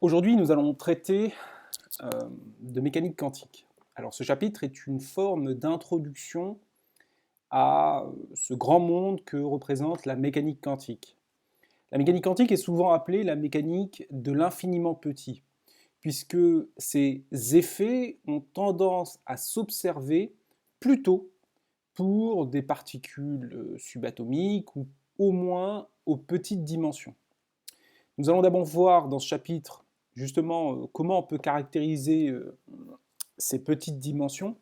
Aujourd'hui, nous allons traiter de mécanique quantique. Alors, ce chapitre est une forme d'introduction à ce grand monde que représente la mécanique quantique. La mécanique quantique est souvent appelée la mécanique de l'infiniment petit, puisque ces effets ont tendance à s'observer plutôt pour des particules subatomiques ou au moins aux petites dimensions. Nous allons d'abord voir dans ce chapitre justement comment on peut caractériser ces petites dimensions,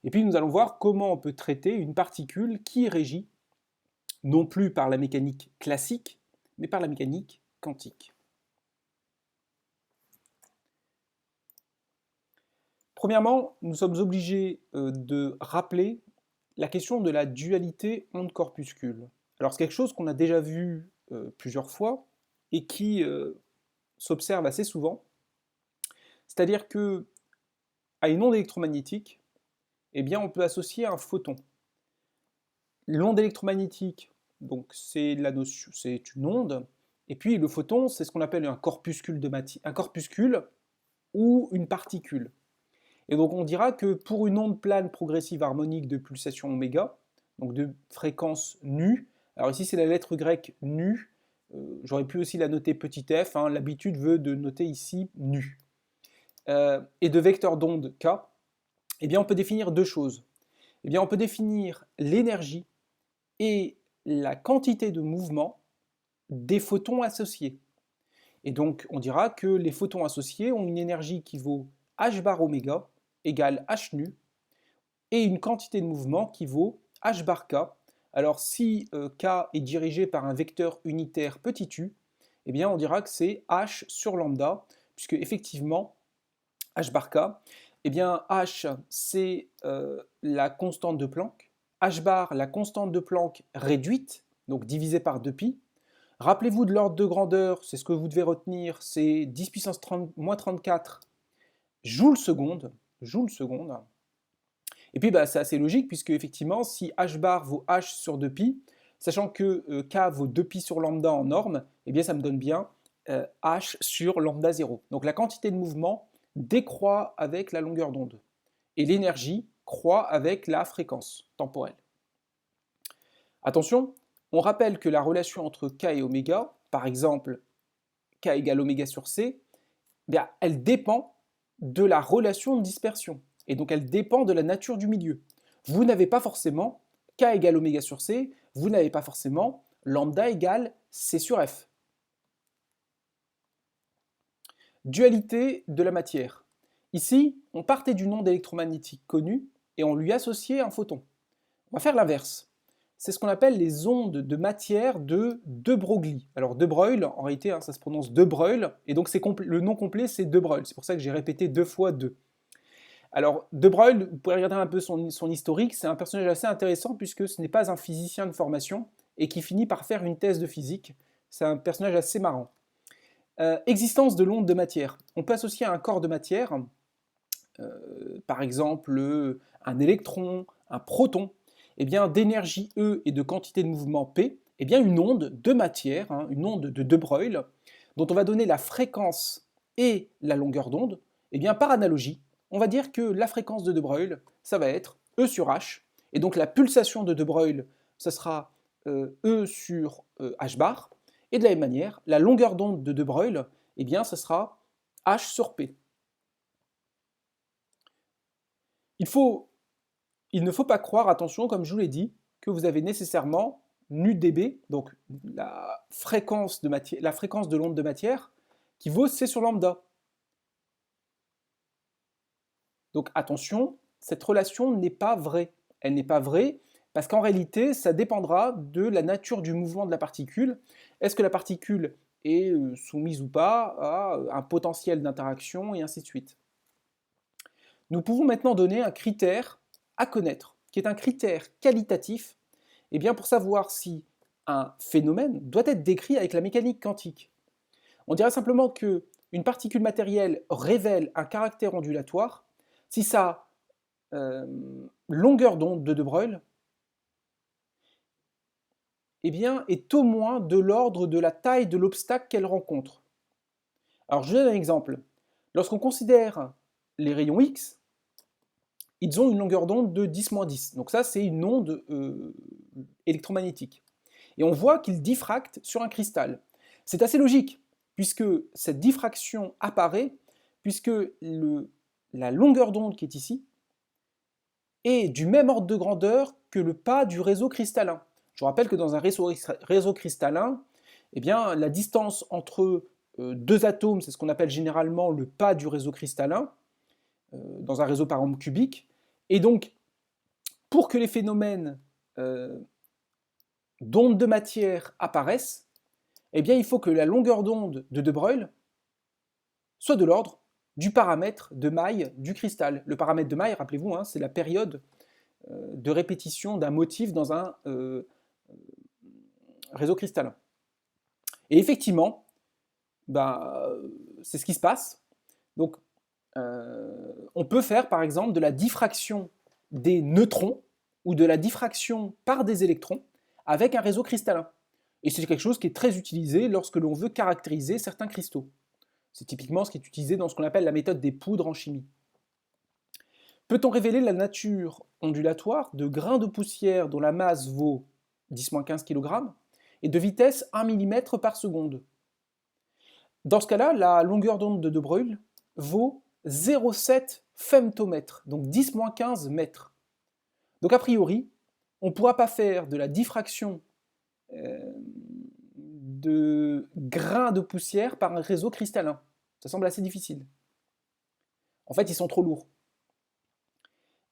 et puis nous allons voir comment on peut traiter une particule qui est régie non plus par la mécanique classique, mais par la mécanique quantique. Premièrement, nous sommes obligés de rappeler la question de la dualité onde-corpuscule. Alors c'est quelque chose qu'on a déjà vu plusieurs fois et qui s'observe assez souvent, c'est-à-dire que à une onde électromagnétique, eh bien, on peut associer un photon. L'onde électromagnétique, donc c'est une onde, et puis le photon, c'est ce qu'on appelle un corpuscule ou une particule. Et donc on dira que pour une onde plane progressive harmonique de pulsation oméga, donc de fréquence nu, alors ici c'est la lettre grecque nu, j'aurais pu aussi la noter petit f, hein, l'habitude veut de noter ici nu, et de vecteur d'onde k, eh bien on peut définir deux choses. Eh bien on peut définir l'énergie et la quantité de mouvement des photons associés. Et donc on dira que les photons associés ont une énergie qui vaut h bar oméga égale h nu et une quantité de mouvement qui vaut h bar k. Alors si k est dirigé par un vecteur unitaire petit u, eh bien on dira que c'est h sur lambda, puisque effectivement h bar k, eh bien h c'est la constante de Planck, h bar la constante de Planck réduite, donc divisée par 2pi. Rappelez-vous de l'ordre de grandeur, c'est ce que vous devez retenir, c'est 10 puissance moins 34 joules seconde. Et puis c'est assez logique, puisque effectivement, si h bar vaut h sur 2pi, sachant que k vaut 2pi sur lambda en norme, eh bien ça me donne bien h sur lambda 0. Donc la quantité de mouvement décroît avec la longueur d'onde. Et l'énergie croît avec la fréquence temporelle. Attention, on rappelle que la relation entre k et oméga, par exemple k égale oméga sur c, bien, elle dépend de la relation de dispersion. Et donc elle dépend de la nature du milieu. Vous n'avez pas forcément k égale oméga sur c, vous n'avez pas forcément lambda égale c sur f. Dualité de la matière. Ici, on partait d'une onde électromagnétique connue et on lui associait un photon. On va faire l'inverse. C'est ce qu'on appelle les ondes de matière de De Broglie. Alors De Broglie, en réalité, ça se prononce De Broglie, et donc le nom complet c'est De Broglie. C'est pour ça que j'ai répété deux fois deux. Alors De Broglie, vous pouvez regarder un peu son historique, c'est un personnage assez intéressant puisque ce n'est pas un physicien de formation et qui finit par faire une thèse de physique. C'est un personnage assez marrant. Existence de l'onde de matière. On peut associer à un corps de matière, par exemple un électron, un proton, eh bien d'énergie E et de quantité de mouvement P, eh bien une onde de matière, une onde de De Broglie, dont on va donner la fréquence et la longueur d'onde, eh bien par analogie, on va dire que la fréquence de De Broglie, ça va être E sur H, et donc la pulsation de De Broglie, ça sera E sur H bar, et de la même manière, la longueur d'onde de De Broglie, eh bien ça sera H sur P. Il ne faut pas croire, attention, comme je vous l'ai dit, que vous avez nécessairement nu dB, donc la fréquence de l'onde de matière, qui vaut C sur lambda. Donc attention, cette relation n'est pas vraie. Elle n'est pas vraie parce qu'en réalité, ça dépendra de la nature du mouvement de la particule. Est-ce que la particule est soumise ou pas à un potentiel d'interaction et ainsi de suite. Nous pouvons maintenant donner un critère à connaître, qui est un critère qualitatif, eh bien pour savoir si un phénomène doit être décrit avec la mécanique quantique. On dirait simplement qu'une particule matérielle révèle un caractère ondulatoire si sa longueur d'onde de De Broglie eh bien, est au moins de l'ordre de la taille de l'obstacle qu'elle rencontre. Alors je donne un exemple. Lorsqu'on considère les rayons X, ils ont une longueur d'onde de 10-10. Donc ça, c'est une onde électromagnétique. Et on voit qu'ils diffractent sur un cristal. C'est assez logique, puisque cette diffraction apparaît, puisque la longueur d'onde qui est ici est du même ordre de grandeur que le pas du réseau cristallin. Je vous rappelle que dans un réseau cristallin, eh bien, la distance entre deux atomes, c'est ce qu'on appelle généralement le pas du réseau cristallin, dans un réseau par exemple cubique. Et donc, pour que les phénomènes d'ondes de matière apparaissent, eh bien, il faut que la longueur d'onde de De Broglie soit de l'ordre du paramètre de maille du cristal. Le paramètre de maille, rappelez-vous, hein, c'est la période de répétition d'un motif dans un réseau cristallin. Et effectivement, c'est ce qui se passe. Donc, on peut faire par exemple de la diffraction des neutrons ou de la diffraction par des électrons avec un réseau cristallin. Et c'est quelque chose qui est très utilisé lorsque l'on veut caractériser certains cristaux. C'est typiquement ce qui est utilisé dans ce qu'on appelle la méthode des poudres en chimie. Peut-on révéler la nature ondulatoire de grains de poussière dont la masse vaut 10-15 kg et de vitesse 1 mm par seconde? Dans ce cas-là, la longueur d'onde de De Broglie vaut 0,7 femtomètres, donc 10-15 mètres. Donc a priori, on ne pourra pas faire de la diffraction de grains de poussière par un réseau cristallin. Ça semble assez difficile. En fait, ils sont trop lourds.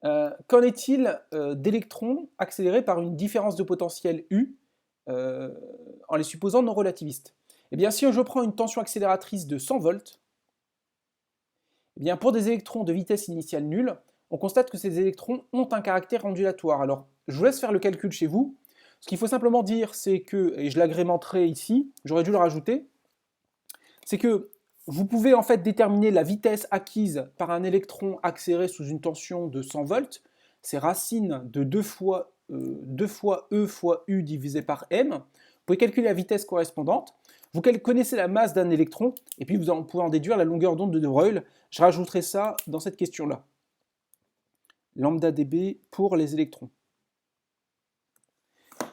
Qu'en est-il d'électrons accélérés par une différence de potentiel U en les supposant non relativistes? Eh bien, si je prends une tension accélératrice de 100 volts, eh bien, pour des électrons de vitesse initiale nulle, on constate que ces électrons ont un caractère ondulatoire. Alors, je vous laisse faire le calcul chez vous. Ce qu'il faut simplement dire, c'est que, et je l'agrémenterai ici, j'aurais dû le rajouter, c'est que vous pouvez en fait déterminer la vitesse acquise par un électron accéléré sous une tension de 100 volts. C'est racine de 2 fois E fois U divisé par M. Vous pouvez calculer la vitesse correspondante. Vous connaissez la masse d'un électron, et puis vous pouvez en déduire la longueur d'onde de De Broglie. Je rajouterai ça dans cette question-là. Lambda dB pour les électrons.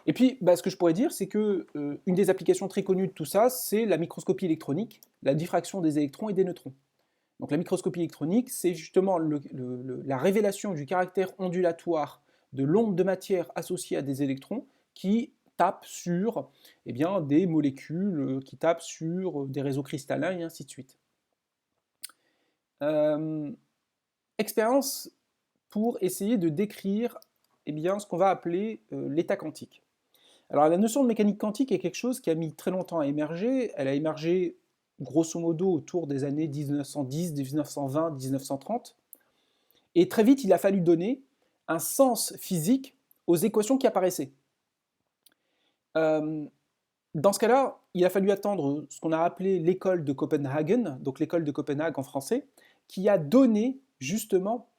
Et puis, ce que je pourrais dire, c'est que une des applications très connues de tout ça, c'est la microscopie électronique, la diffraction des électrons et des neutrons. Donc la microscopie électronique, c'est justement la révélation du caractère ondulatoire de l'onde de matière associée à des électrons qui tapent sur des molécules, qui tapent sur des réseaux cristallins et ainsi de suite. Expérience pour essayer de décrire ce qu'on va appeler l'état quantique. Alors la notion de mécanique quantique est quelque chose qui a mis très longtemps à émerger. Elle a émergé grosso modo autour des années 1910, 1920, 1930. Et très vite, il a fallu donner un sens physique aux équations qui apparaissaient. Dans ce cas-là, il a fallu attendre ce qu'on a appelé l'école de Copenhague, donc l'école de Copenhague en français, qui a donné justement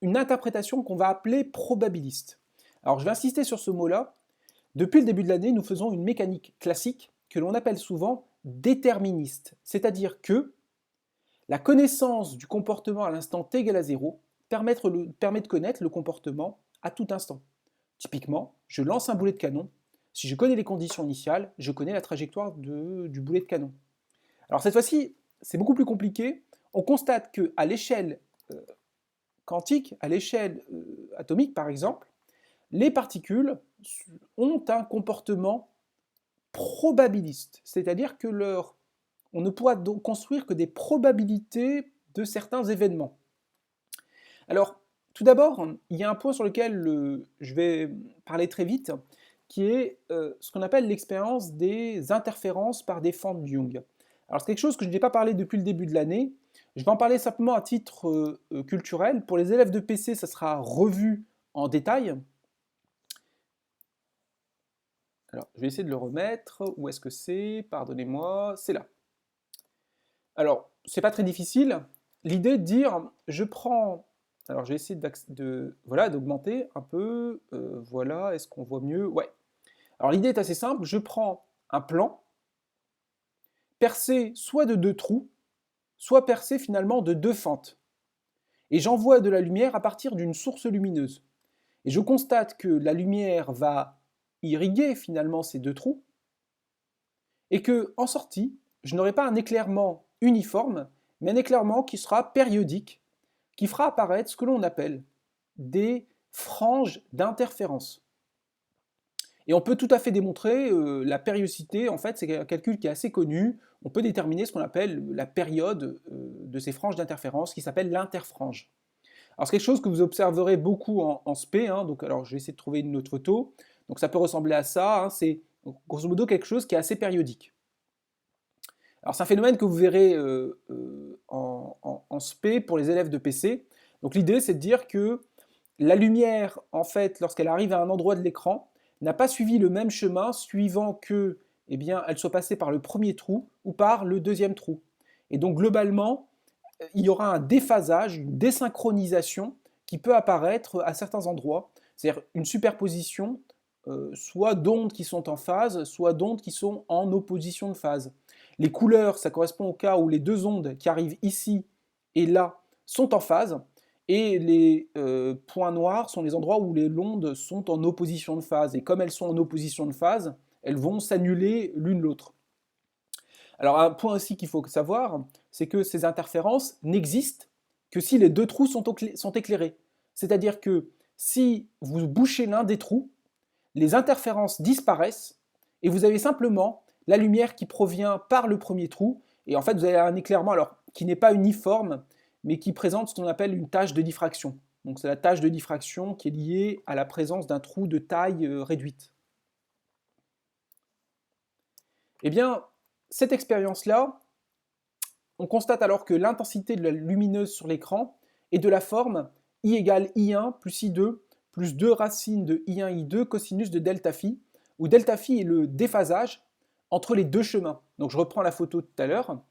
une interprétation qu'on va appeler probabiliste. Alors je vais insister sur ce mot-là. Depuis le début de l'année, nous faisons une mécanique classique que l'on appelle souvent déterministe, c'est-à-dire que la connaissance du comportement à l'instant t égale à 0 permet de connaître le comportement à tout instant. Typiquement, je lance un boulet de canon, si je connais les conditions initiales, je connais la trajectoire du boulet de canon. Alors cette fois-ci, c'est beaucoup plus compliqué. On constate qu'à l'échelle quantique, à l'échelle atomique par exemple, les particules ont un comportement probabiliste, c'est-à-dire que on ne pourra donc construire que des probabilités de certains événements. Alors, tout d'abord, il y a un point sur lequel je vais parler très vite, qui est ce qu'on appelle l'expérience des interférences par des fentes Young. Alors, c'est quelque chose que je n'ai pas parlé depuis le début de l'année. Je vais en parler simplement à titre culturel. Pour les élèves de PC, ça sera revu en détail. Alors, je vais essayer de le remettre. Où est-ce que c'est? Pardonnez-moi, c'est là. Alors, c'est pas très difficile. L'idée de dire, je prends... Alors, j'ai essayé d'augmenter un peu. Voilà, est-ce qu'on voit mieux? Ouais. Alors, l'idée est assez simple. Je prends un plan percé soit de 2 trous, soit percé finalement de deux fentes. Et j'envoie de la lumière à partir d'une source lumineuse. Et je constate que la lumière va irriguer finalement ces deux trous, et que, en sortie, je n'aurai pas un éclairement uniforme, mais un éclairement qui sera périodique, qui fera apparaître ce que l'on appelle des franges d'interférence. Et on peut tout à fait démontrer la périodicité, en fait, c'est un calcul qui est assez connu. On peut déterminer ce qu'on appelle la période de ces franges d'interférence, qui s'appelle l'interfrange. Alors c'est quelque chose que vous observerez beaucoup en spé, hein, donc alors je vais essayer de trouver une autre photo. Donc ça peut ressembler à ça, hein, c'est grosso modo quelque chose qui est assez périodique. Alors c'est un phénomène que vous verrez en spé pour les élèves de PC. Donc l'idée c'est de dire que la lumière, en fait, lorsqu'elle arrive à un endroit de l'écran, n'a pas suivi le même chemin suivant que, eh bien, elle soit passée par le premier trou ou par le deuxième trou. Et donc globalement, il y aura un déphasage, une désynchronisation qui peut apparaître à certains endroits, c'est-à-dire une superposition soit d'ondes qui sont en phase, soit d'ondes qui sont en opposition de phase. Les couleurs, ça correspond au cas où les deux ondes qui arrivent ici et là sont en phase, et les points noirs sont les endroits où les ondes sont en opposition de phase. Et comme elles sont en opposition de phase, elles vont s'annuler l'une l'autre. Alors un point aussi qu'il faut savoir, c'est que ces interférences n'existent que si les deux trous sont éclairés. C'est-à-dire que si vous bouchez l'un des trous, les interférences disparaissent et vous avez simplement la lumière qui provient par le premier trou, et en fait vous avez un éclairement alors, qui n'est pas uniforme, mais qui présente ce qu'on appelle une tache de diffraction. Donc c'est la tache de diffraction qui est liée à la présence d'un trou de taille réduite. Eh bien, cette expérience-là, on constate alors que l'intensité de la lumineuse sur l'écran est de la forme I égale I1 plus I2 plus 2 racines de I1 I2 cosinus de delta phi, où delta phi est le déphasage entre les deux chemins. Donc je reprends la photo de tout à l'heure.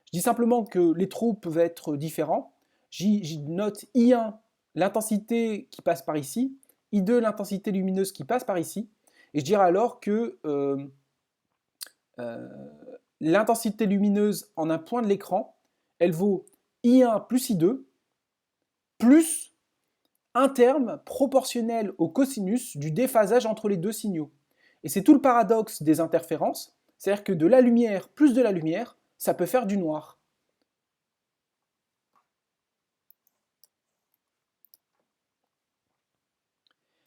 Je dis simplement que les trous peuvent être différents. J'y note I1, l'intensité qui passe par ici, I2, l'intensité lumineuse qui passe par ici, et je dirais alors que l'intensité lumineuse en un point de l'écran, elle vaut I1 plus I2, plus un terme proportionnel au cosinus du déphasage entre les deux signaux. Et c'est tout le paradoxe des interférences, c'est-à-dire que de la lumière plus de la lumière, ça peut faire du noir.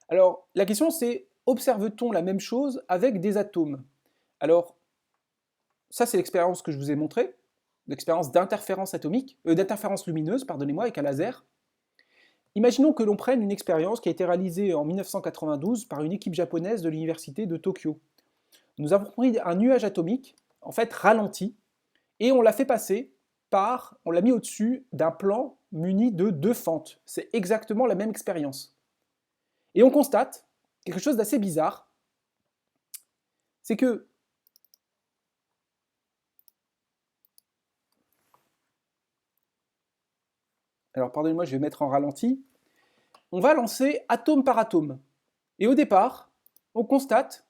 Alors, la question c'est, observe-t-on la même chose avec des atomes? Alors, ça c'est l'expérience que je vous ai montrée, l'expérience d'interférence atomique, d'interférence lumineuse, pardonnez-moi, avec un laser. Imaginons que l'on prenne une expérience qui a été réalisée en 1992 par une équipe japonaise de l'université de Tokyo. Nous avons pris un nuage atomique, en fait ralenti, et on l'a fait passer on l'a mis au-dessus d'un plan muni de deux fentes. C'est exactement la même expérience. Et on constate quelque chose d'assez bizarre, c'est que alors pardonnez-moi, je vais mettre en ralenti, on va lancer atome par atome. Et au départ, on constate,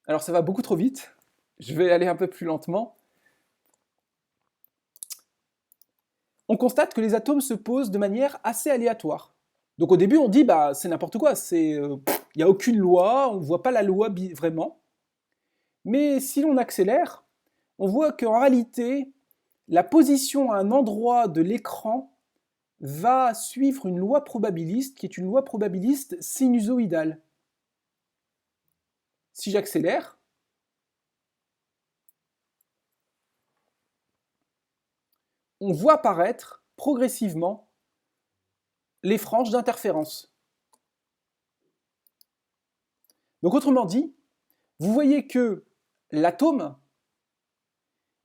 alors ça va beaucoup trop vite, je vais aller un peu plus lentement, on constate que les atomes se posent de manière assez aléatoire. Donc au début on dit bah c'est n'importe quoi, il n'y a aucune loi, on ne voit pas la loi vraiment. Mais si l'on accélère, on voit qu'en réalité, la position à un endroit de l'écran va suivre une loi probabiliste qui est une loi probabiliste sinusoïdale. Si j'accélère, on voit apparaître progressivement les franges d'interférence. Donc autrement dit, vous voyez que l'atome,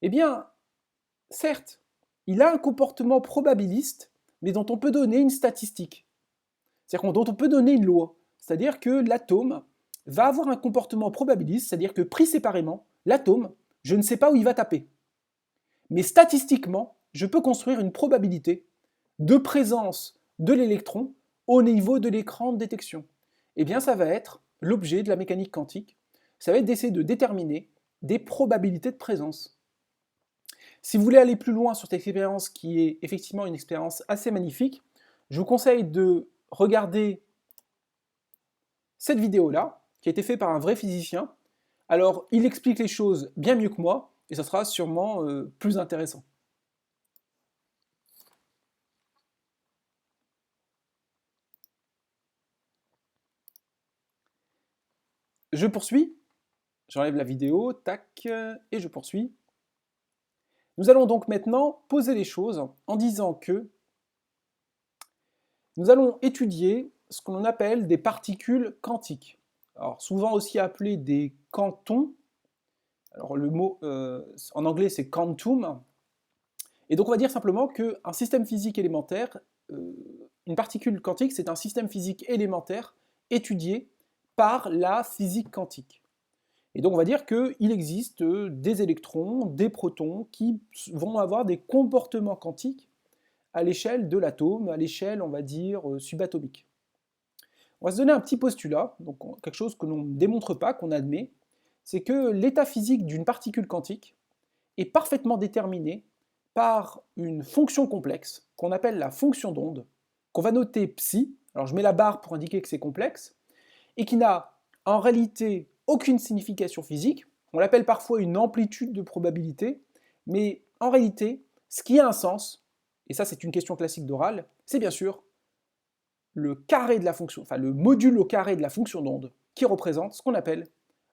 eh bien, certes, il a un comportement probabiliste, mais dont on peut donner une statistique. C'est-à-dire dont on peut donner une loi. C'est-à-dire que l'atome va avoir un comportement probabiliste, c'est-à-dire que pris séparément, l'atome, je ne sais pas où il va taper. Mais statistiquement, je peux construire une probabilité de présence de l'électron au niveau de l'écran de détection. Eh bien, ça va être l'objet de la mécanique quantique. Ça va être d'essayer de déterminer des probabilités de présence. Si vous voulez aller plus loin sur cette expérience qui est effectivement une expérience assez magnifique, je vous conseille de regarder cette vidéo-là, qui a été faite par un vrai physicien. Alors, il explique les choses bien mieux que moi, et ça sera sûrement plus intéressant. Je poursuis, j'enlève la vidéo, tac, et je poursuis. Nous allons donc maintenant poser les choses en disant que nous allons étudier ce qu'on appelle des particules quantiques. Alors, souvent aussi appelées des quantons. Alors, le mot en anglais c'est quantum. Et donc, on va dire simplement qu'un système physique élémentaire, une particule quantique, c'est un système physique élémentaire étudié par la physique quantique. Et donc on va dire qu'il existe des électrons, des protons qui vont avoir des comportements quantiques à l'échelle de l'atome, à l'échelle, on va dire, subatomique. On va se donner un petit postulat, donc quelque chose que l'on ne démontre pas, qu'on admet, c'est que l'état physique d'une particule quantique est parfaitement déterminé par une fonction complexe qu'on appelle la fonction d'onde, qu'on va noter psi, alors je mets la barre pour indiquer que c'est complexe, et qui n'a en réalité aucune signification physique, on l'appelle parfois une amplitude de probabilité, mais en réalité, ce qui a un sens, et ça c'est une question classique d'oral, c'est bien sûr le carré de la fonction, enfin le module au carré de la fonction d'onde, qui représente ce qu'on appelle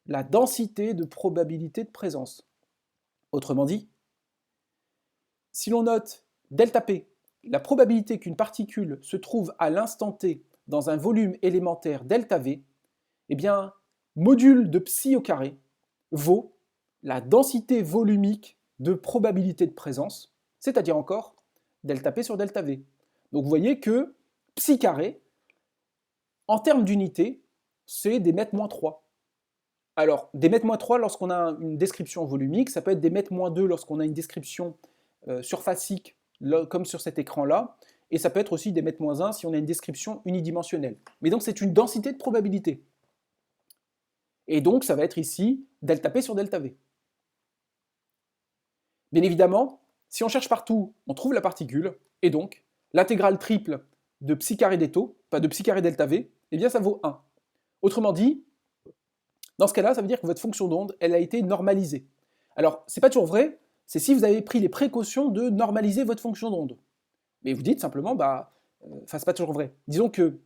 la densité de probabilité de présence. Autrement dit, si l'on note delta P, la probabilité qu'une particule se trouve à l'instant T dans un volume élémentaire delta V, eh bien, module de psi au carré vaut la densité volumique de probabilité de présence, c'est-à-dire encore delta P sur delta V. Donc vous voyez que psi carré, en termes d'unité, c'est des mètres moins 3. Alors, des mètres moins 3 lorsqu'on a une description volumique, ça peut être des mètres moins 2 lorsqu'on a une description surfacique, comme sur cet écran-là, et ça peut être aussi des mètres moins 1 si on a une description unidimensionnelle. Mais donc c'est une densité de probabilité. Et donc ça va être ici delta P sur delta V. Bien évidemment, si on cherche partout, on trouve la particule, et donc l'intégrale triple de psi carré des taux, pas de psi carré delta V, eh bien ça vaut 1. Autrement dit, dans ce cas-là, ça veut dire que votre fonction d'onde, elle a été normalisée. Alors, c'est pas toujours vrai, c'est si vous avez pris les précautions de normaliser votre fonction d'onde. Mais vous dites simplement, c'est pas toujours vrai. Disons que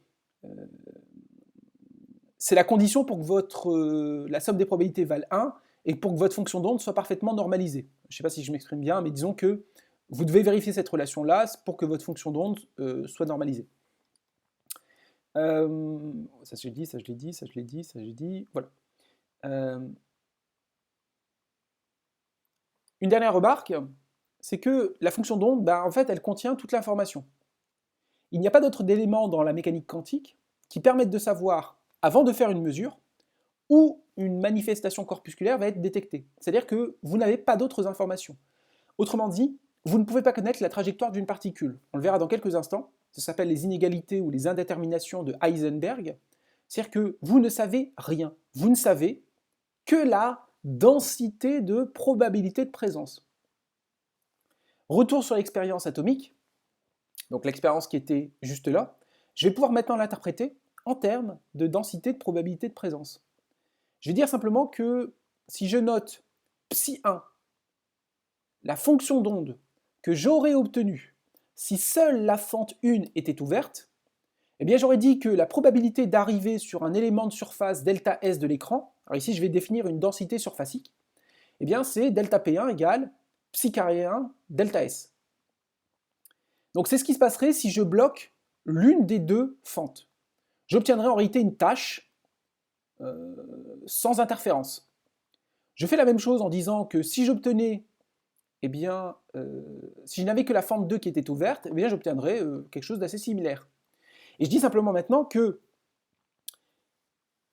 c'est la condition pour que la somme des probabilités vale 1 et pour que votre fonction d'onde soit parfaitement normalisée. Je ne sais pas si je m'exprime bien, mais disons que vous devez vérifier cette relation-là pour que votre fonction d'onde soit normalisée. Ça je l'ai dit, ça je l'ai dit, ça je l'ai dit, ça je l'ai dit, voilà. Une dernière remarque, c'est que la fonction d'onde, en fait, elle contient toute l'information. Il n'y a pas d'autres éléments dans la mécanique quantique qui permettent de savoir, avant de faire une mesure, où une manifestation corpusculaire va être détectée. C'est-à-dire que vous n'avez pas d'autres informations. Autrement dit, vous ne pouvez pas connaître la trajectoire d'une particule. On le verra dans quelques instants. Ça s'appelle les inégalités ou les indéterminations de Heisenberg. C'est-à-dire que vous ne savez rien. Vous ne savez que la densité de probabilité de présence. Retour sur l'expérience atomique, donc l'expérience qui était juste là. Je vais pouvoir maintenant l'interpréter en termes de densité de probabilité de présence. Je vais dire simplement que si je note psi1, la fonction d'onde que j'aurais obtenue si seule la fente 1 était ouverte, eh bien j'aurais dit que la probabilité d'arriver sur un élément de surface delta S de l'écran, alors ici je vais définir une densité surfacique, eh bien c'est delta P1 égale psi carré 1 delta S. Donc c'est ce qui se passerait si je bloque l'une des deux fentes. J'obtiendrai en réalité une tâche sans interférence. Je fais la même chose en disant que si j'obtenais, si je n'avais que la fente 2 qui était ouverte, eh bien j'obtiendrais quelque chose d'assez similaire. Et je dis simplement maintenant que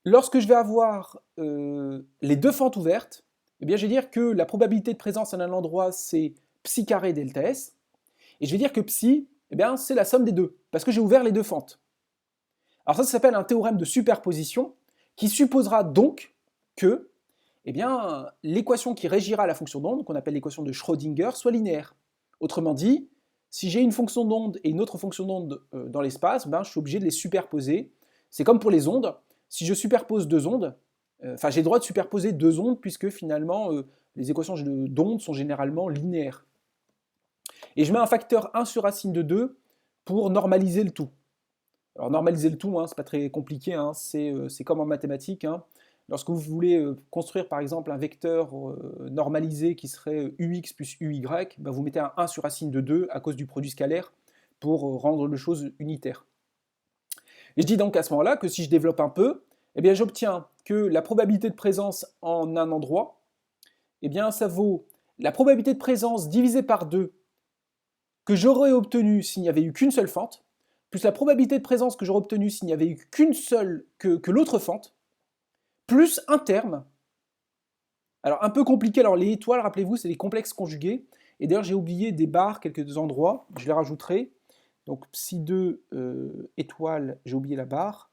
lorsque je vais avoir les deux fentes ouvertes, eh bien je vais dire que la probabilité de présence à un endroit c'est psi carré delta S, et je vais dire que psi, c'est la somme des deux, parce que j'ai ouvert les deux fentes. Alors ça s'appelle un théorème de superposition, qui supposera donc que eh bien, l'équation qui régira la fonction d'onde, qu'on appelle l'équation de Schrödinger, soit linéaire. Autrement dit, si j'ai une fonction d'onde et une autre fonction d'onde dans l'espace, ben, je suis obligé de les superposer. C'est comme pour les ondes. Si je superpose deux ondes, j'ai le droit de superposer deux ondes puisque finalement, les équations d'onde sont généralement linéaires. Et je mets un facteur 1 sur racine de 2 pour normaliser le tout. Alors normaliser le tout, hein, c'est pas très compliqué, hein, c'est comme en mathématiques. Hein. Lorsque vous voulez construire par exemple un vecteur normalisé qui serait ux plus uy, ben, vous mettez un 1 sur racine de 2 à cause du produit scalaire pour rendre les choses unitaires. Et je dis donc à ce moment-là que si je développe un peu, eh bien j'obtiens que la probabilité de présence en un endroit, eh bien ça vaut la probabilité de présence divisée par 2 que j'aurais obtenue s'il n'y avait eu qu'une seule fente, plus la probabilité de présence que j'aurais obtenue s'il n'y avait eu qu'une seule, que l'autre fente, plus un terme. Alors un peu compliqué, alors les étoiles, rappelez-vous, c'est les complexes conjugués, et d'ailleurs j'ai oublié des barres quelques endroits, je les rajouterai. Donc psi2 étoile, j'ai oublié la barre.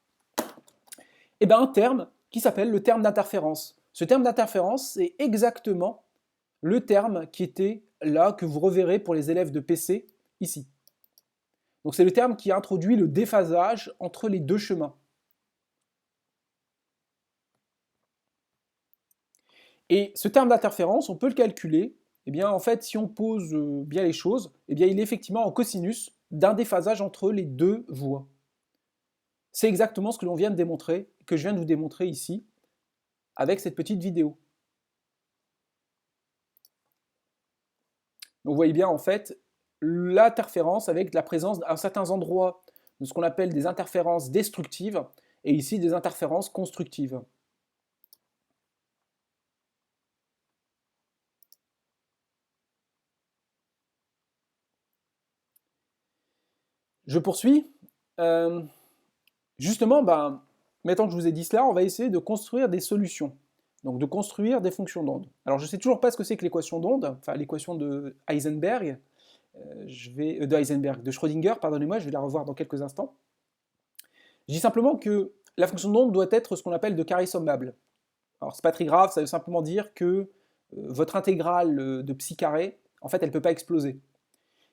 Et bien un terme qui s'appelle le terme d'interférence. Ce terme d'interférence, c'est exactement le terme qui était là, que vous reverrez pour les élèves de PC, ici. Donc c'est le terme qui introduit le déphasage entre les deux chemins. Et ce terme d'interférence, on peut le calculer. Eh bien, en fait, si on pose bien les choses, eh bien, il est effectivement en cosinus d'un déphasage entre les deux voies. C'est exactement ce que l'on vient de démontrer, que je viens de vous démontrer ici, avec cette petite vidéo. Donc vous voyez bien, en fait, l'interférence avec la présence à certains endroits de ce qu'on appelle des interférences destructives, et ici des interférences constructives. Je poursuis. Justement, maintenant que je vous ai dit cela, on va essayer de construire des solutions. Donc de construire des fonctions d'onde. Alors je ne sais toujours pas ce que c'est que l'équation d'onde, enfin l'équation de Heisenberg, de Schrödinger, pardonnez-moi, je vais la revoir dans quelques instants. Je dis simplement que la fonction d'onde doit être ce qu'on appelle de carré sommable. Alors c'est pas très grave, ça veut simplement dire que votre intégrale de psi carré, en fait, elle ne peut pas exploser.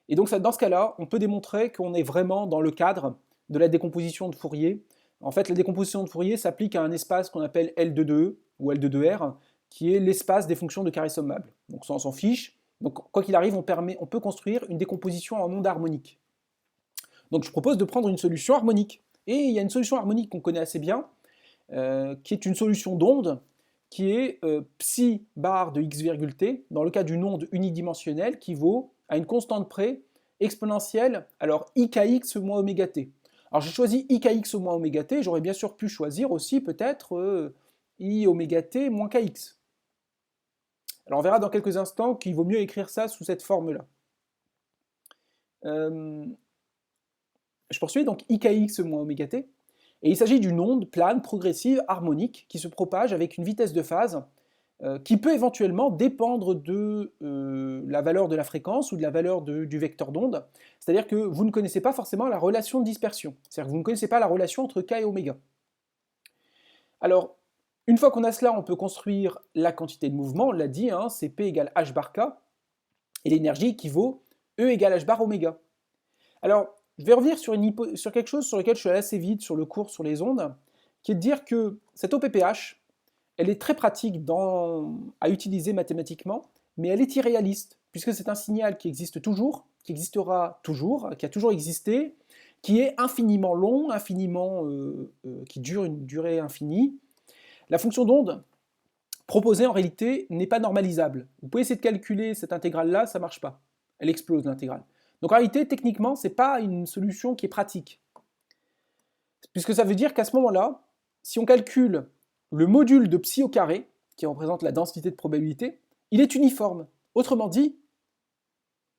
Et donc dans ce cas-là, on peut démontrer qu'on est vraiment dans le cadre de la décomposition de Fourier. En fait, la décomposition de Fourier s'applique à un espace qu'on appelle L22E ou L22R, qui est l'espace des fonctions de carré sommable. Donc ça, on s'en fiche. Donc quoi qu'il arrive, on peut construire une décomposition en onde harmonique. Donc je propose de prendre une solution harmonique. Et il y a une solution harmonique qu'on connaît assez bien, qui est une solution d'onde, qui est psi bar de x virgule t, dans le cas d'une onde unidimensionnelle, qui vaut, à une constante près, exponentielle, alors ikx moins oméga t. Alors j'ai choisi ikx moins oméga t, j'aurais bien sûr pu choisir aussi peut-être i oméga t moins kx. Alors on verra dans quelques instants qu'il vaut mieux écrire ça sous cette forme-là. Je poursuis, donc ikx moins oméga t, et il s'agit d'une onde plane, progressive, harmonique, qui se propage avec une vitesse de phase qui peut éventuellement dépendre de la valeur de la fréquence ou de la valeur du vecteur d'onde. C'est-à-dire que vous ne connaissez pas forcément la relation de dispersion. C'est-à-dire que vous ne connaissez pas la relation entre k et oméga. Alors, une fois qu'on a cela, on peut construire la quantité de mouvement, on l'a dit, hein, c'est P égale H bar K, et l'énergie équivaut E égale H bar oméga. Alors, je vais revenir sur quelque chose sur lequel je suis allé assez vite sur le cours sur les ondes, qui est de dire que cette OPPH, elle est très pratique à utiliser mathématiquement, mais elle est irréaliste, puisque c'est un signal qui existe toujours, qui existera toujours, qui a toujours existé, qui est infiniment long, qui dure une durée infinie. La fonction d'onde proposée en réalité n'est pas normalisable. Vous pouvez essayer de calculer cette intégrale-là, ça ne marche pas. Elle explose l'intégrale. Donc en réalité, techniquement, ce n'est pas une solution qui est pratique. Puisque ça veut dire qu'à ce moment-là, si on calcule le module de psi au carré, qui représente la densité de probabilité, il est uniforme. Autrement dit,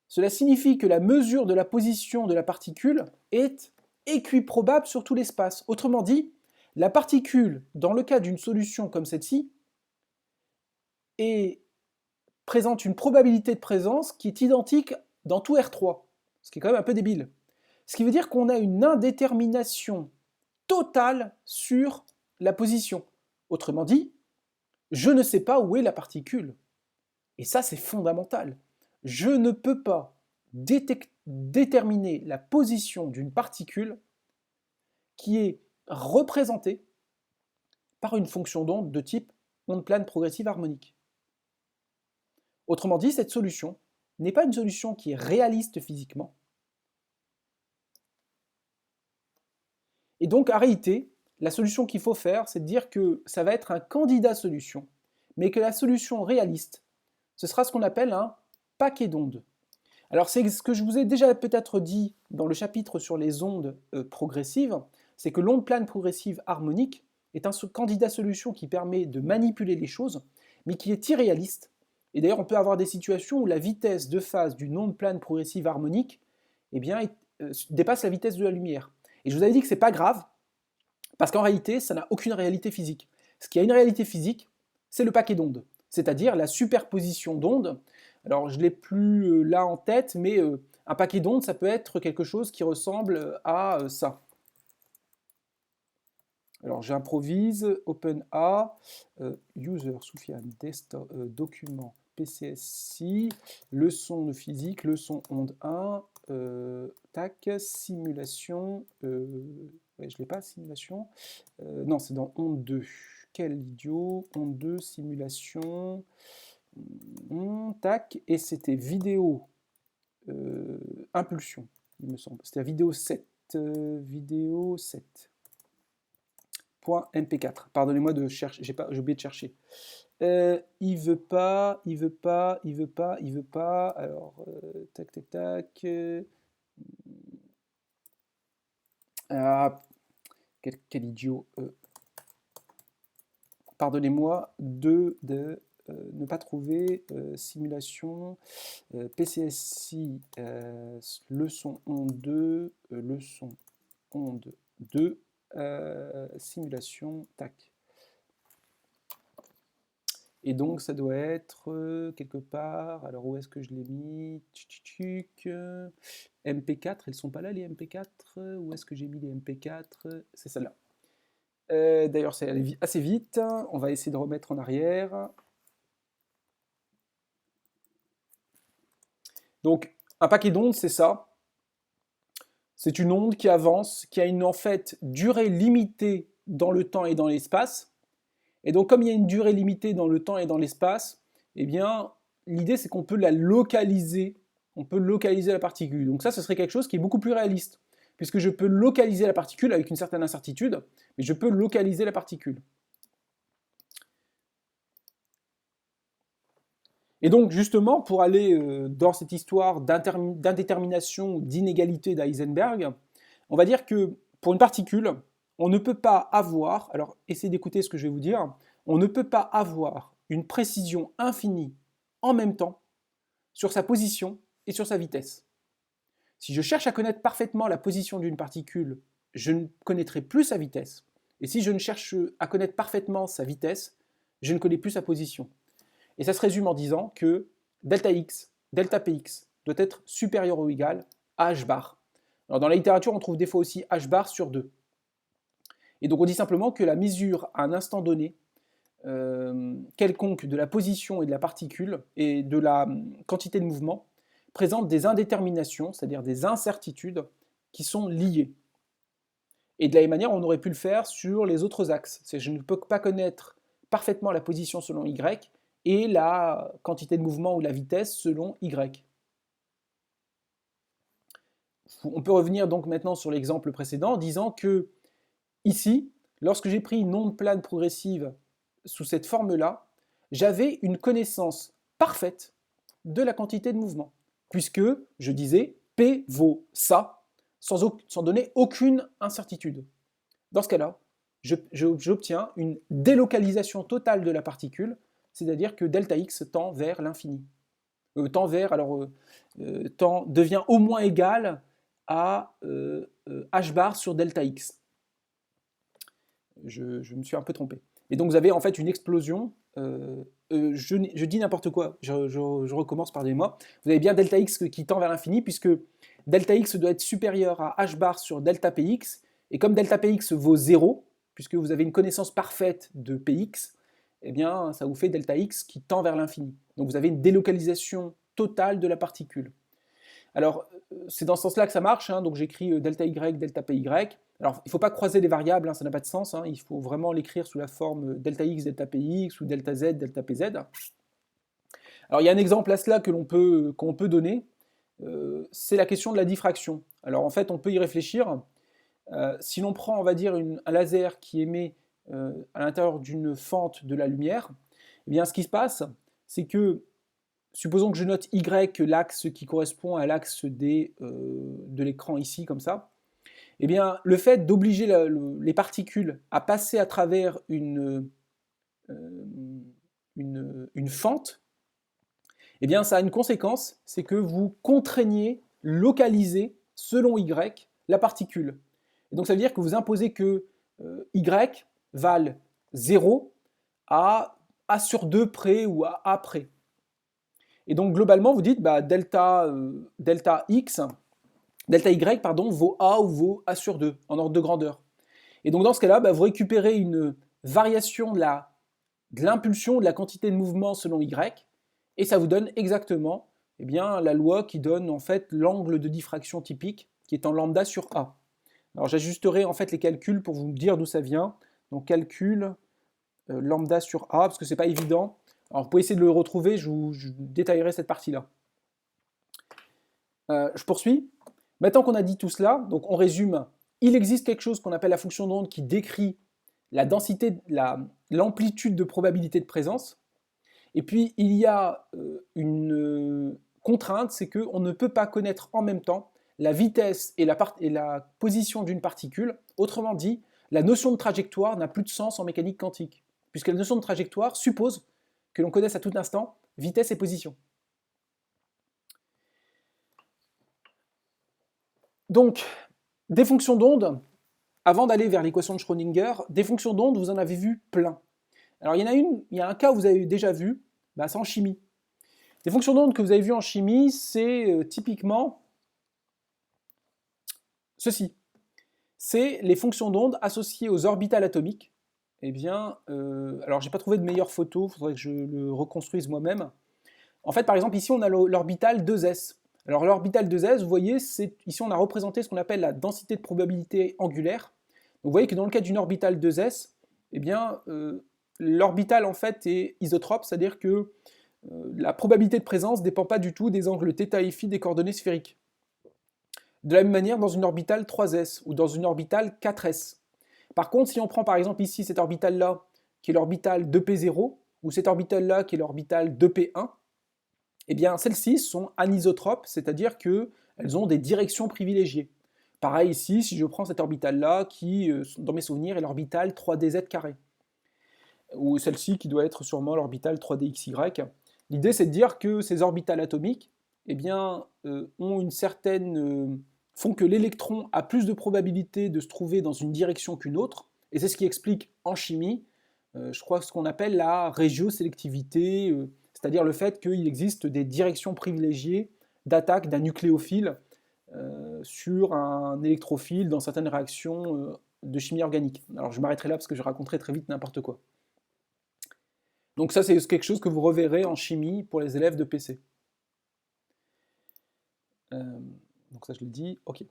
cela signifie que la mesure de la position de la particule est équiprobable sur tout l'espace. Autrement dit, la particule, dans le cas d'une solution comme celle-ci, présente une probabilité de présence qui est identique dans tout R3, ce qui est quand même un peu débile. Ce qui veut dire qu'on a une indétermination totale sur la position. Autrement dit, je ne sais pas où est la particule. Et ça, c'est fondamental. Je ne peux pas déterminer la position d'une particule qui est représentée par une fonction d'onde de type onde plane progressive harmonique. Autrement dit, cette solution n'est pas une solution qui est réaliste physiquement. Et donc, en réalité, la solution qu'il faut faire, c'est de dire que ça va être un candidat solution, mais que la solution réaliste, ce sera ce qu'on appelle un paquet d'ondes. Alors, c'est ce que je vous ai déjà peut-être dit dans le chapitre sur les ondes progressives, c'est que l'onde plane progressive harmonique est un candidat solution qui permet de manipuler les choses, mais qui est irréaliste. Et d'ailleurs, on peut avoir des situations où la vitesse de phase d'une onde plane progressive harmonique eh bien, dépasse la vitesse de la lumière. Et je vous avais dit que ce n'est pas grave, parce qu'en réalité, ça n'a aucune réalité physique. Ce qui a une réalité physique, c'est le paquet d'ondes, c'est-à-dire la superposition d'ondes. Alors, je ne l'ai plus là en tête, mais un paquet d'ondes, ça peut être quelque chose qui ressemble à ça. Alors, j'improvise, OpenA, user, Soufiane, desktop, document, PCSI, leçon de physique, leçon onde 1, tac, simulation, ouais, je ne l'ai pas, simulation, non, c'est dans onde 2, quel idiot, onde 2, simulation, tac, et c'était vidéo, impulsion, il me semble, c'était la vidéo 7, vidéo 7. .mp4. Pardonnez-moi de chercher, j'ai oublié de chercher. Il veut pas. Alors, tac. Ah, quel idiot. Pardonnez-moi de ne pas trouver simulation PCSI leçon onde 2, leçon onde 2. Simulation, tac. Et donc ça doit être quelque part, alors où est-ce que je l'ai mis? MP4, elles sont pas là les MP4? Où est-ce que j'ai mis les MP4? C'est celle-là. D'ailleurs c'est allé assez vite, on va essayer de remettre en arrière. Donc un paquet d'ondes c'est ça. C'est une onde qui avance, qui a une en fait durée limitée dans le temps et dans l'espace. Et donc comme il y a une durée limitée dans le temps et dans l'espace, eh bien l'idée c'est qu'on peut la localiser, on peut localiser la particule. Donc ça ce serait quelque chose qui est beaucoup plus réaliste, puisque je peux localiser la particule avec une certaine incertitude, mais je peux localiser la particule. Et donc justement, pour aller dans cette histoire d'indétermination, d'inégalité d'Heisenberg, on va dire que pour une particule, on ne peut pas avoir, alors essayez d'écouter ce que je vais vous dire, on ne peut pas avoir une précision infinie en même temps sur sa position et sur sa vitesse. Si je cherche à connaître parfaitement la position d'une particule, je ne connaîtrai plus sa vitesse. Et si je ne cherche à connaître parfaitement sa vitesse, je ne connais plus sa position. Et ça se résume en disant que delta x, delta px doit être supérieur ou égal à h bar. Alors dans la littérature, on trouve des fois aussi h bar sur 2. Et donc on dit simplement que la mesure à un instant donné, quelconque de la position et de la particule et de la quantité de mouvement, présente des indéterminations, c'est-à-dire des incertitudes qui sont liées. Et de la même manière, on aurait pu le faire sur les autres axes. Je ne peux pas connaître parfaitement la position selon y, et la quantité de mouvement ou la vitesse selon y. On peut revenir donc maintenant sur l'exemple précédent en disant que ici, lorsque j'ai pris une onde plane progressive sous cette forme-là, j'avais une connaissance parfaite de la quantité de mouvement, puisque je disais P vaut ça, sans donner aucune incertitude. Dans ce cas-là, j'obtiens une délocalisation totale de la particule, c'est-à-dire que delta x tend vers l'infini. Devient au moins égal à h bar sur delta x. Je me suis un peu trompé. Et donc vous avez en fait une explosion, je dis n'importe quoi, je recommence, pardonnez-moi. Vous avez bien delta x qui tend vers l'infini, puisque delta x doit être supérieur à h bar sur delta px, et comme delta px vaut 0, puisque vous avez une connaissance parfaite de px, eh bien, ça vous fait delta x qui tend vers l'infini. Donc vous avez une délocalisation totale de la particule. Alors, c'est dans ce sens-là que ça marche, hein, donc j'écris delta y, delta py. Alors, il ne faut pas croiser les variables, hein, ça n'a pas de sens, hein, il faut vraiment l'écrire sous la forme delta x, delta px, ou delta z, delta pz. Alors, il y a un exemple à cela qu'on peut donner, c'est la question de la diffraction. Alors, en fait, on peut y réfléchir. Si l'on prend, on va dire, un laser qui émet à l'intérieur d'une fente de la lumière, eh bien, ce qui se passe, c'est que, supposons que je note Y, l'axe qui correspond à l'axe de l'écran ici, comme ça, eh bien, le fait d'obliger les particules à passer à travers une fente, eh bien, ça a une conséquence, c'est que vous contraignez, localisez, selon Y, la particule. Et donc ça veut dire que vous imposez que Y vale 0 à A sur 2 près ou à A près. Et donc globalement, vous dites bah, delta Y pardon, vaut A ou vaut A sur 2 en ordre de grandeur. Et donc dans ce cas-là, bah, vous récupérez une variation de l'impulsion, de la quantité de mouvement selon Y, et ça vous donne exactement eh bien, la loi qui donne en fait l'angle de diffraction typique, qui est en lambda sur A. Alors j'ajusterai en fait les calculs pour vous dire d'où ça vient. Donc calcul lambda sur A, parce que c'est pas évident. Alors vous pouvez essayer de le retrouver, je détaillerai cette partie-là. Je poursuis. Maintenant qu'on a dit tout cela, donc on résume. Il existe quelque chose qu'on appelle la fonction d'onde qui décrit la densité, l'amplitude de probabilité de présence. Et puis il y a une contrainte, c'est qu'on ne peut pas connaître en même temps la vitesse et la position d'une particule. Autrement dit, la notion de trajectoire n'a plus de sens en mécanique quantique, puisque la notion de trajectoire suppose que l'on connaisse à tout instant vitesse et position. Donc, des fonctions d'onde, avant d'aller vers l'équation de Schrödinger, des fonctions d'onde, vous en avez vu plein. Alors, il y a un cas où vous avez déjà vu, bah, c'est en chimie. Les fonctions d'onde que vous avez vues en chimie, c'est typiquement ceci. C'est les fonctions d'onde associées aux orbitales atomiques. Eh bien, alors j'ai pas trouvé de meilleure photo, il faudrait que je le reconstruise moi-même. En fait, par exemple, ici on a l'orbital 2s. Alors l'orbital 2s, vous voyez, ici on a représenté ce qu'on appelle la densité de probabilité angulaire. Donc, vous voyez que dans le cas d'une orbitale 2s, eh bien, l'orbital en fait est isotrope, c'est-à-dire que la probabilité de présence ne dépend pas du tout des angles θ et φ des coordonnées sphériques. De la même manière dans une orbitale 3s ou dans une orbitale 4s. Par contre, si on prend par exemple ici cette orbitale-là, qui est l'orbitale 2p0, ou cette orbitale-là, qui est l'orbitale 2p1, eh bien celles-ci sont anisotropes, c'est-à-dire qu'elles ont des directions privilégiées. Pareil ici, si je prends cette orbitale-là, qui, dans mes souvenirs, est l'orbitale 3dz carré, ou celle-ci qui doit être sûrement l'orbitale 3dxy. L'idée, c'est de dire que ces orbitales atomiques eh bien, ont une certaine... font que l'électron a plus de probabilité de se trouver dans une direction qu'une autre, et c'est ce qui explique en chimie, je crois, ce qu'on appelle la régiosélectivité, c'est-à-dire le fait qu'il existe des directions privilégiées d'attaque d'un nucléophile sur un électrophile dans certaines réactions de chimie organique. Alors je m'arrêterai là parce que je raconterai très vite n'importe quoi. Donc ça, c'est quelque chose que vous reverrez en chimie pour les élèves de PC. Donc ça, je l'ai dit. Ok.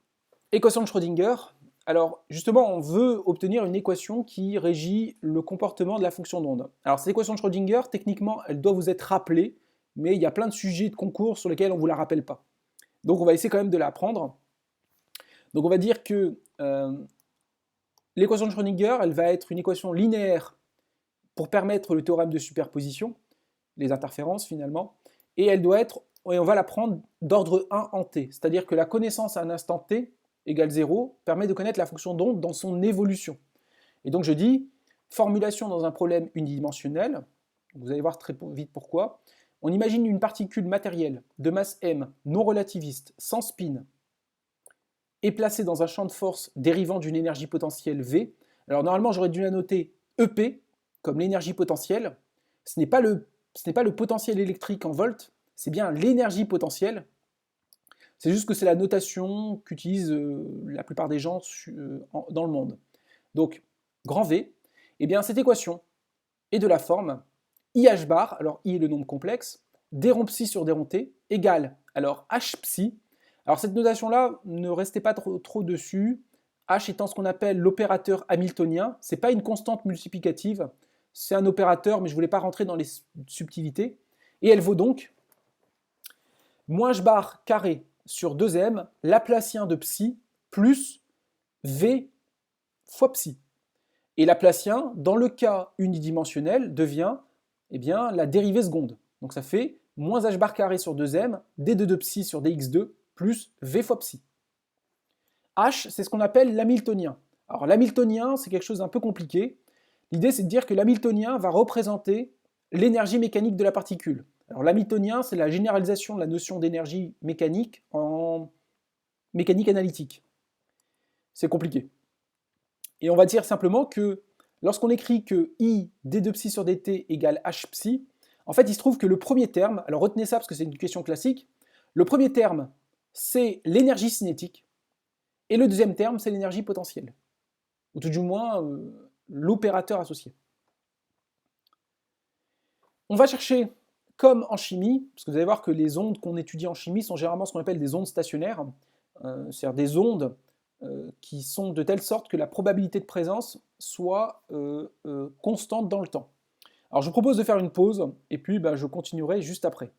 Équation de Schrödinger. Alors, justement, on veut obtenir une équation qui régit le comportement de la fonction d'onde. Alors, cette équation de Schrödinger, techniquement, elle doit vous être rappelée, mais il y a plein de sujets de concours sur lesquels on ne vous la rappelle pas. Donc, on va essayer quand même de la apprendre. Donc, on va dire que l'équation de Schrödinger, elle va être une équation linéaire pour permettre le théorème de superposition, les interférences finalement, et elle doit être, et on va la prendre d'ordre 1 en t, c'est-à-dire que la connaissance à un instant t égale 0 permet de connaître la fonction d'onde dans son évolution. Et donc je dis, formulation dans un problème unidimensionnel, vous allez voir très vite pourquoi, on imagine une particule matérielle de masse m, non relativiste, sans spin, est placée dans un champ de force dérivant d'une énergie potentielle V. Alors normalement j'aurais dû la noter EP, comme l'énergie potentielle. Ce n'est pas le potentiel électrique en volts, c'est bien l'énergie potentielle. C'est juste que c'est la notation qu'utilisent la plupart des gens dans le monde. Donc, grand V, eh bien cette équation, et de la forme IH bar, alors I est le nombre complexe, d rond psi sur d rond t, égale alors H psi. Alors cette notation-là, ne restez pas trop dessus. H étant ce qu'on appelle l'opérateur hamiltonien, c'est pas une constante multiplicative, c'est un opérateur, mais je ne voulais pas rentrer dans les subtilités. Et elle vaut donc moins h bar carré sur 2m, laplacien de psi, plus v fois psi. Et laplacien, dans le cas unidimensionnel, devient la dérivée seconde. Donc ça fait moins h bar carré sur 2m, d2 de psi sur dx2, plus v fois psi. H, c'est ce qu'on appelle l'hamiltonien. Alors l'hamiltonien, c'est quelque chose d'un peu compliqué. L'idée, c'est de dire que l'hamiltonien va représenter l'énergie mécanique de la particule. Alors l'hamiltonien, c'est la généralisation de la notion d'énergie mécanique en mécanique analytique. C'est compliqué. Et on va dire simplement que lorsqu'on écrit que I d2 psi sur dt égale H psi, en fait, il se trouve que le premier terme, alors retenez ça parce que c'est une question classique, le premier terme, c'est l'énergie cinétique, et le deuxième terme, c'est l'énergie potentielle, ou tout du moins l'opérateur associé. On va chercher, comme en chimie, parce que vous allez voir que les ondes qu'on étudie en chimie sont généralement ce qu'on appelle des ondes stationnaires, c'est-à-dire des ondes qui sont de telle sorte que la probabilité de présence soit constante dans le temps. Alors je vous propose de faire une pause, et puis je continuerai juste après.